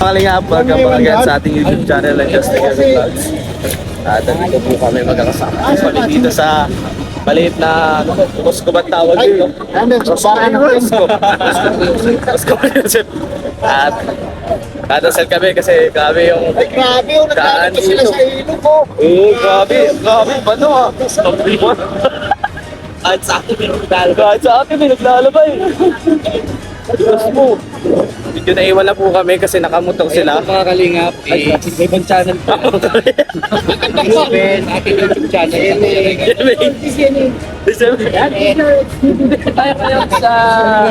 Kalingap, welcome again sa ating YouTube channel and Just Take Vlogs. At dito po kami magkakasama. Kami dito sa maliit na Costco ba tawag dito? Costco. At kadasal kami kasi grabe yung Grabe yung naglalaro sila sa ilog ko. grabe ba no? Kahit sa akin may naglalabay. Diyos mo. Medyo naiwan na po kami kasi nakamotor sila. Mga kalingap, may ibang channel po. Ating YouTube channel. Kaya sa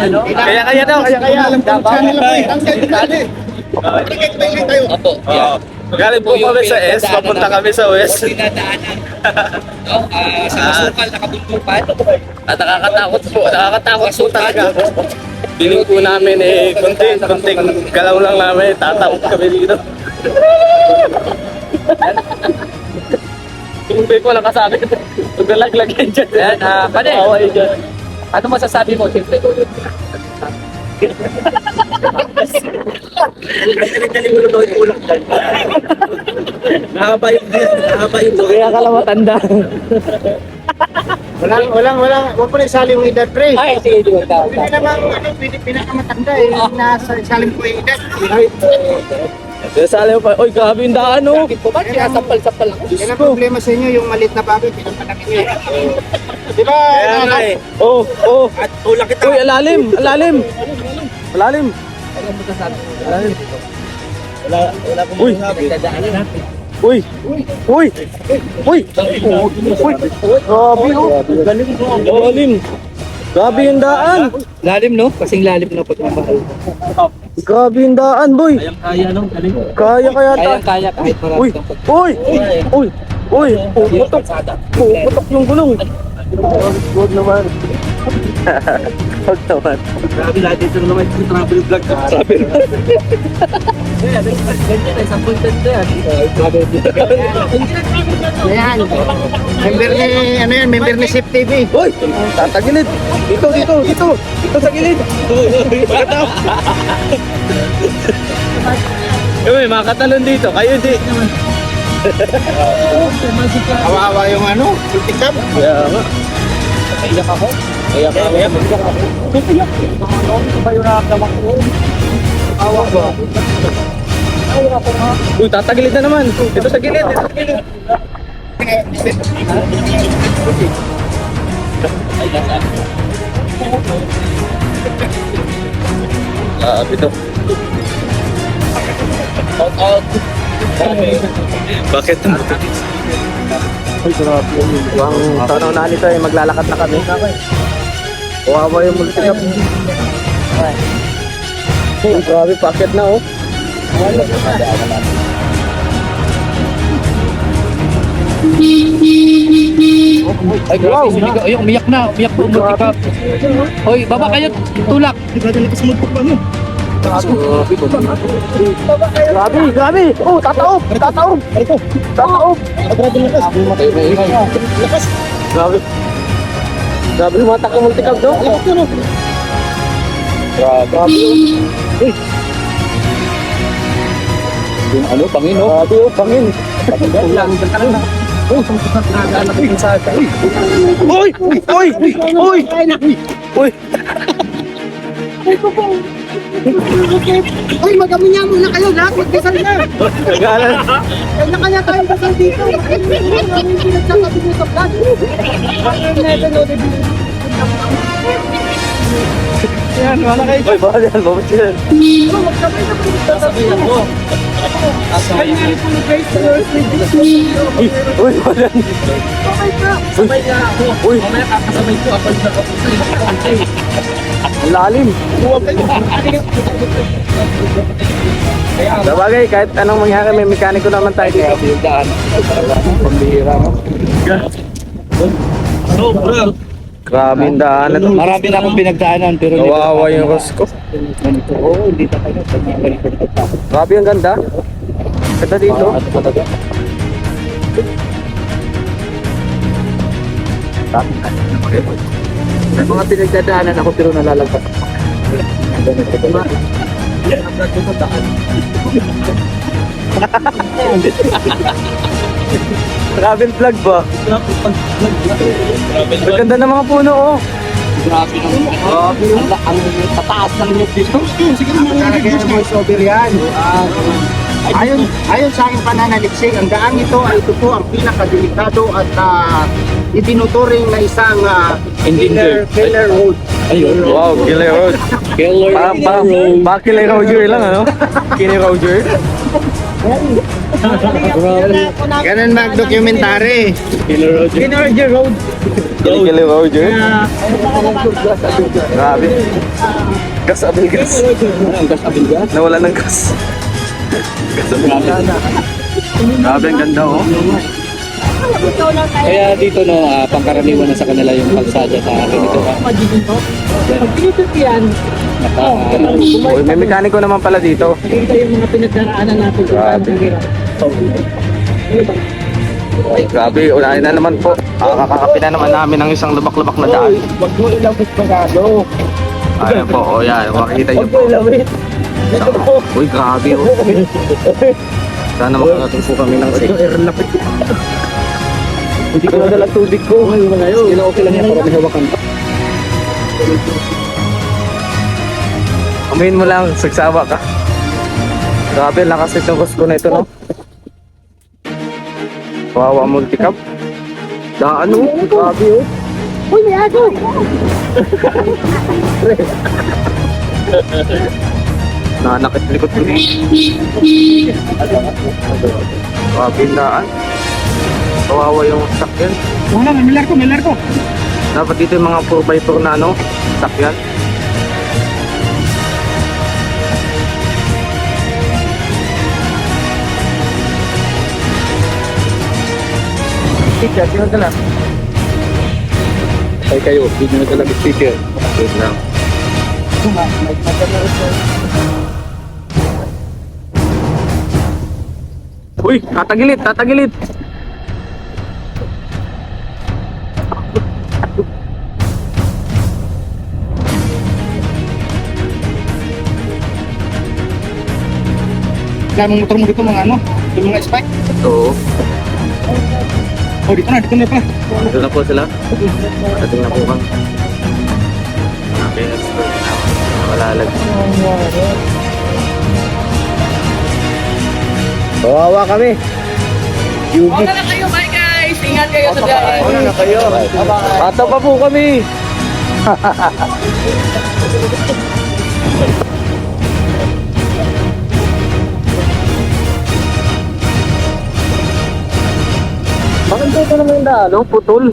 ano? Kaya daw. Alam ko channel ko eh. Ang delikado eh. Nagkikita tayo. Opo, yan. Galing po kami sa S, papunta kami sa West. Dinadaanan. Sa masukal, nakabuntukan. At nakakatakot po talaga. Piling po namin konting galaw lang namin, tatawag kami dito. Hindi ko lang kasabi. Naglalaglag yan dyan. Pare, ano masasabi mo? Siyempre, Nakaba yung kaya ka lang matanda. Walang. Huwag ko na isali yung edad, pre. ay, sige, sige. Pwede namang, pwede pinakamatanda eh. Nasa isalim ko yung edad. Sasali mo pa, oy grabe yung daan oh. Bakit kaya sampal-sampal? Yan ang problema sa inyo, yung maliit na bagay, pinapanamin nyo. Di ba? Oh. At tulak kita. Uy, alalim. Wala pong Uy. Dadaanan natin. Uy. Grabe oh. Lalim. Grabe yung daan. Lalim, no? Kasing lalim na pagmamahal. Grabe yung daan, boy. Kaya, no? Galing. Kaya Kaya kahit marami kang Puputok yung gulong. Huwag naman. Grabe lahat dito naman yung travel vlog. Travel vlog. Ganyan ay 10 content yan. Ayan. Member ni Sip TV. Uy, tatagilid. Dito sa gilid. Pagkataw. Uy, makatalon dito. Kayo di. Kawawa yung tikap. Kaya nga. Iyak ako. Iyak ako. Ano ba yung nakakamang ko? Awa ba? Awa ko nga. Uy, tatagilid na naman. Dito sa gilid. Ito. Out. Bakit? Ay, grabe. Ang tanaw na nito ay maglalakad na kami. Kawawa yung multikap. Ay, grabe, packet na oh. Ay, grabe. Ay, umiyak na umutikap. Hoy, baba kayo. Tulak. Grabe. Oh, tataob. Grabe, lumatak ang multikap daw. Grabe. Yung ano, pangin, no? Grabe, oh, pangin. Uy! Uy, mag-aminya muna kayo lahat. Magdasal na. Nagalan. Kanya-kanya tayong dasal dito. Hindi nagsasabi mo sa vlog. Yan, wala kayo. Uy, bawal yan. Bawal yan. Magsabay na po. Sasabihin mo. Kanya po na guys. Uy, bawal yan. Sabay nga ako. Uy. Mamaya kakasabay ko ako sa kapatid. Ang lalim. Sabagay, kahit anong mangyari, may mekaniko naman tayo dito. Yung daan. Pambihira mo. Sobra. Grabe yung daanan. Marami na akong pinagdaanan pero hindi ko Kawawa yung Costco. Oo, hindi talaga. Grabe yung ganda. Ganda dito. May mga pinagdadaanan ako pero nalalagpas. Travel vlog ba? Ang ganda ng mga puno oh. Grabe naman. Ang tataas ng loob dito. Sige Talaga yung voice over yan. Ayon sa aking pananaliksik, ang daang ito ay ito po ang pinakadelikado at itinuturing na isang killer road. Ayun. Wow, Killer Road. Killer Road. Killer Roger lang ano? Killer Roger. Ganun mag-documentary. Killer Road. Killer Roger. Grabe. Gas abil gas. Ang gas abilgas. Nawala ng gas. Gas abil gas. Grabe ang ganda oh. Kaya dito no, pangkaraniwan na sa kanila yung kalsada sa akin ito. Uy, may mekaniko naman pala dito. Ito yung mga pinagdaraanan natin. Grabe. Ay, grabe. Unahin na naman po. Kakakapin na naman namin ng isang lubak-lubak na daan. Wag mo ilabot bagado. Ayan po. O yan. Makikita niyo Wag po. mo ilabit. Uy, grabe oh. Sana makakating po kami ng safe. Hindi ko nadala tubig ko. Okay lang yan para may hawakan pa. Amuin mo lang. Sagsawa ka. Grabe. Lakas itong Costco na ito no. Kawawa multicam. Daan oh. Grabe oh. Uy, may aso! Nanakit likod ko. Grabe yung daan. Kawawa yung sakyan. Wala, may larko. Dapat dito yung mga 4x4 na ano, sakyan. Speaker, sino dala? Ay kayo, hindi nyo talaga speaker. Wait lang. Uy, tatagilid. Kaya mong motor mo dito mga ano, yung mga spike. Oo. Oh, dito na pala. Dito na po sila. Dating na po kang. Okay, let's go. Malalag. Kawawa kami. Yugi. Wala na kayo, bye guys! Ingat kayo sa biyahe. Wala na kayo. Bata pa po kami. Maganda ito naman yung daan, no? Putol.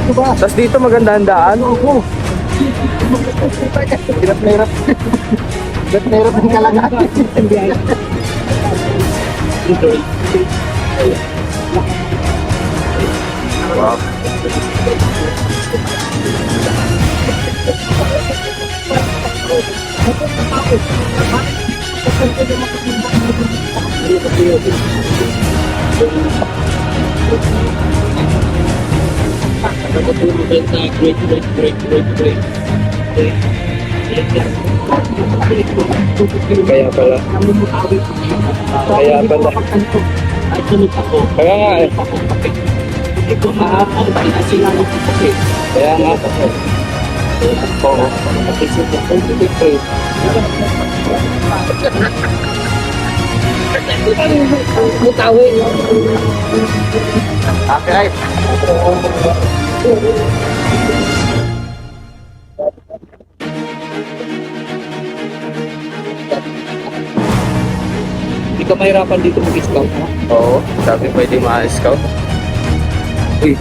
Tapos dito maganda ang daan. Oo. Hirap na hirap. Hirap na hirap ang kalagayan. Wow. Kaya pala. Kaya pala. Kaya nga eh. Kaya nga. Oo. Copyright. Hindi ka mahirapan dito mag-scout mo. Oo, sabi pwede ma-scout. Uy.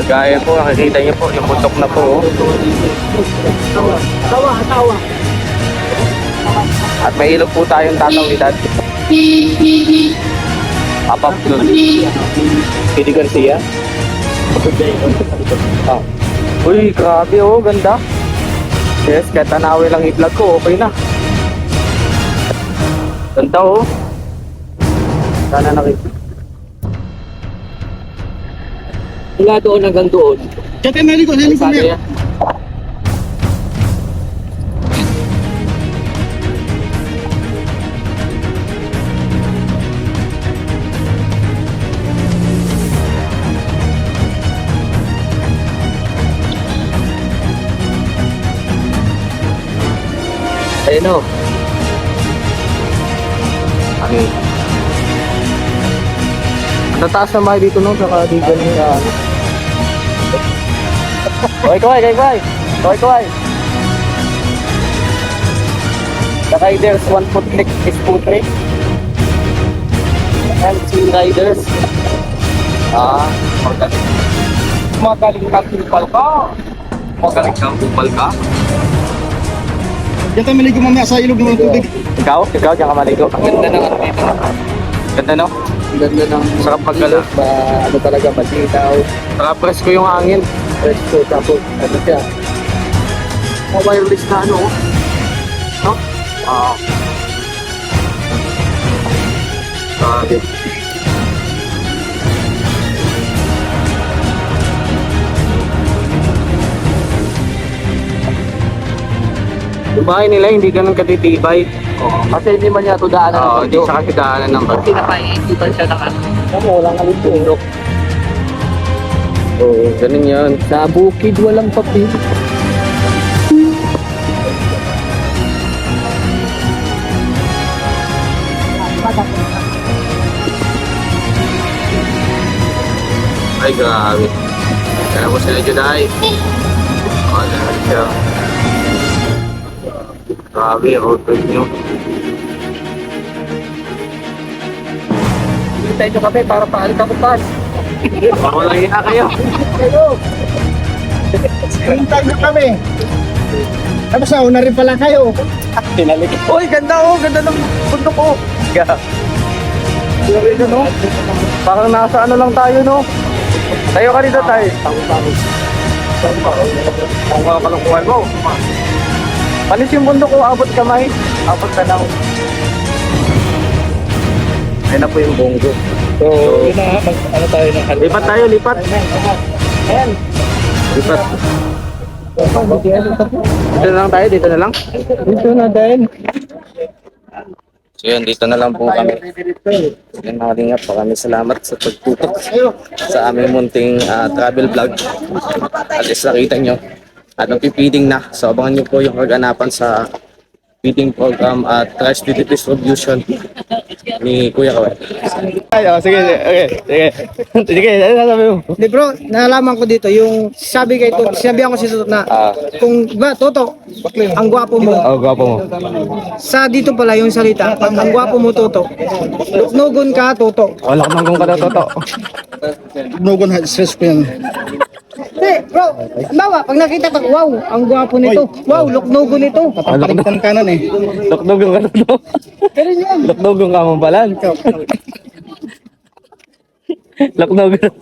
Gaya po, nakikita niyo po, yung bundok na po. Oh. Tawa. At may ilog po tayong tatawidad. Papap dun. Pidi Garcia. Ah. Uy, grabe oh, ganda. Yes, kahit tanawin lang i-vlog ko, okay na. Ganda oh. Sana nakita. Mula doon hanggang doon. Kaya tayo naligo, naligo Sabi niya. niya. Ayun o. Ano? Nataas na dito no, saka di ganun na ano. Kaway. The riders, 1 foot click is foot click. And 2 riders. Magaling kang kupal ka. Kaya tayo naligo mamaya sa ilog ng tubig. Ikaw, diyan ka maligo. Ganda ng ano dito. Ganda no? Ganda ng Sarap pagkala. ano talaga, malinaw. Saka presko yung hangin. Presko, tapos ano siya. Wireless na ano. No? Grabe. Yung bahay nila hindi ganun katitibay. Kasi hindi man niya ito daanan ng Hindi bundok. sa katidaanan ng Kasi nakaiitan siya ng ano. Walang bundok. Oo, ganun yan. Sa bukid, walang papel. Ay, grabe. Kaya mo sila Juday. Dahil siya. Grabe, road trip nyo. Hintay nyo kami para paalit ako pa. Baka walang hina kayo. Hintay na kami. Tapos na rin pala kayo. Tinalik. Uy, ganda oh! Ganda ng bundok oh! Grabe no? Parang nasa ano lang tayo no? Tayo ka dito tayo. Ang mga kalungkuhan mo. Panis yung bundok ko, abot kamay. Abot ka lang. Ayun na po yung bonggo. So, yun na nga, ano tayo ng halipan. Lipat tayo, lipat. Ayan. Lipat. Dito na lang tayo, dito na lang. Dito na din. So yun, dito na lang po kami. Yan mga lingap, maraming salamat sa pagtutok sa aming munting travel vlog. At least nakita nyo at nagpipiding na. So abangan nyo po yung kaganapan sa feeding program at rice duty distribution ni Kuya Kawai. Sige, okay. Sige, ano sabi mo? Hindi bro, nalaman ko dito yung sinabihan ko si Toto na kung ba Toto, ang gwapo mo. Oh, gwapo mo. Sa dito pala yung salita, pag ang gwapo mo Toto, luknugon ka Toto. Wala ka nang ka na toto. Nogon stress ko yan. Hindi bro, bawa, pag nakita ka, wow, ang gwapo nito. Wow, luknugon ito. Kapalitan kanan eh. Loknogong ka na to. Pero yun, Loknogong ka mo pala. Loknogong.